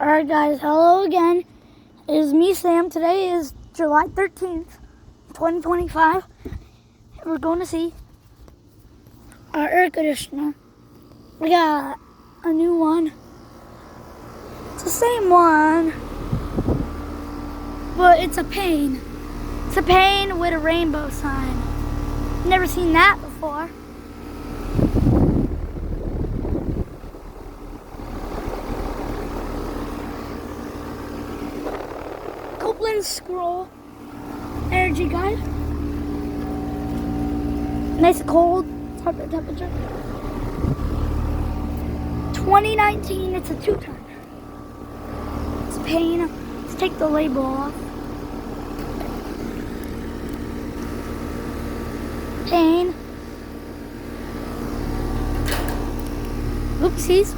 Alright guys, hello again. It is me, Sam. Today is July 13th, 2025. We're going to see our air conditioner. We got a new one. It's the same one, but it's a payne. It's a payne with a rainbow sign. Never seen that before. Scroll energy guide. Nice and cold. Target temperature. 2019. It's a 2-ton. It's payne. Let's take the label off. Payne. Oopsies.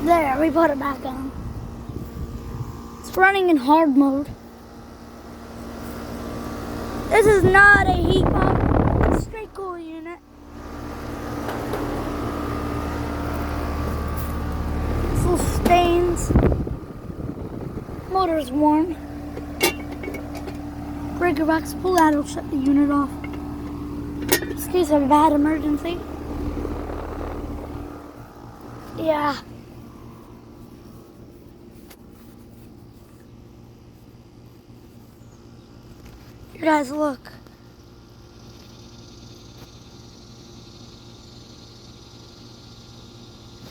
There, we put it back on. It's running in hard mode. This is not a heat pump, it's a straight cool unit. It's little stains. Motor's warm. Breaker box, pull out, it'll shut the unit off. This case of a bad emergency. Yeah. You guys, look.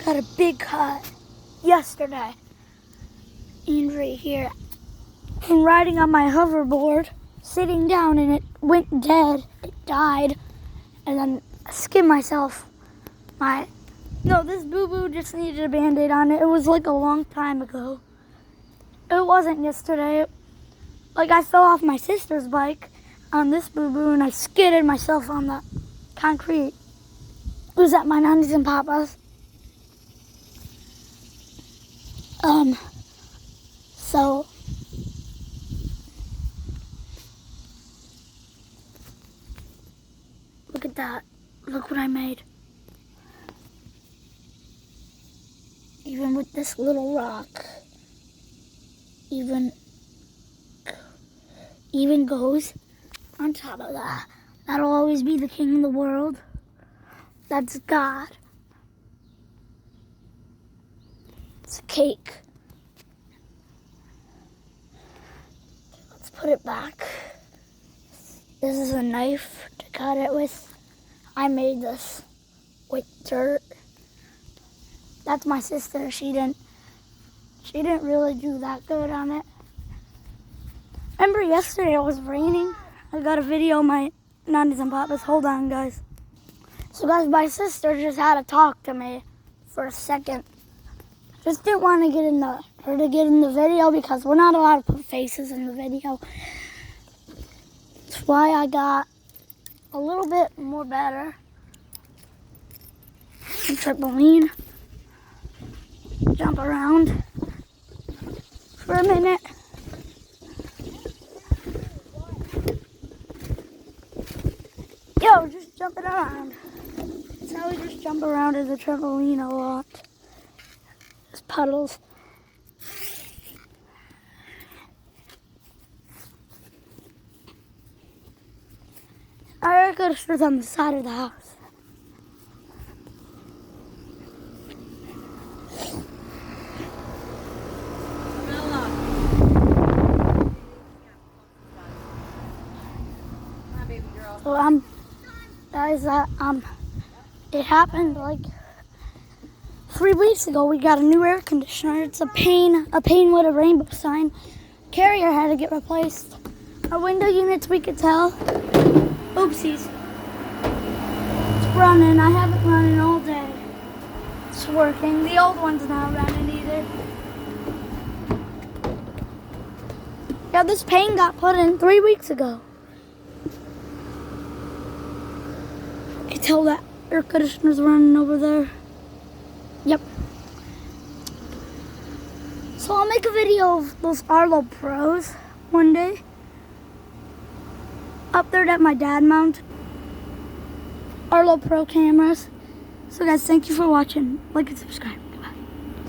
Got a big cut yesterday. Injury here. I'm riding on my hoverboard, sitting down, and it went dead. It died. And then I skinned myself. This boo-boo just needed a Band-Aid on it. It was like a long time ago. It wasn't yesterday. Like, I fell off my sister's bike on this boo-boo, and I skidded myself on the concrete. It was at my nanny's and papa's. So, look at that. Look what I made. Even with this little rock, even goes on top of that. That'll always be the king of the world. That's God. It's a cake. Let's put it back. This is a knife to cut it with. I made this with dirt. That's my sister. She didn't really do that good on it. Remember yesterday it was raining? I got a video of my nannies and papas. Hold on, guys. So, guys, my sister just had to talk to me for a second. Just didn't want to get in the video because we're not allowed to put faces in the video. That's why I got a little bit more better. And trampoline. Jump around for a minute. Yo, just jumping around. That's how we just jump around in the trampoline a lot. There's puddles. Our air conditioner's on the side of the house. So guys, it happened like 3 weeks ago. We got a new air conditioner. It's a payne with a rainbow sign. Carrier had to get replaced. Our window units, we could tell. Oopsies. It's running. I haven't run it all day. It's working. The old one's not running either. Yeah, this payne got put in 3 weeks ago. I can tell that air conditioner's running over there. Yep. So I'll make a video of those Arlo Pros one day. up there that my dad mounted our little pro cameras. So guys, thank you for watching. Like and subscribe.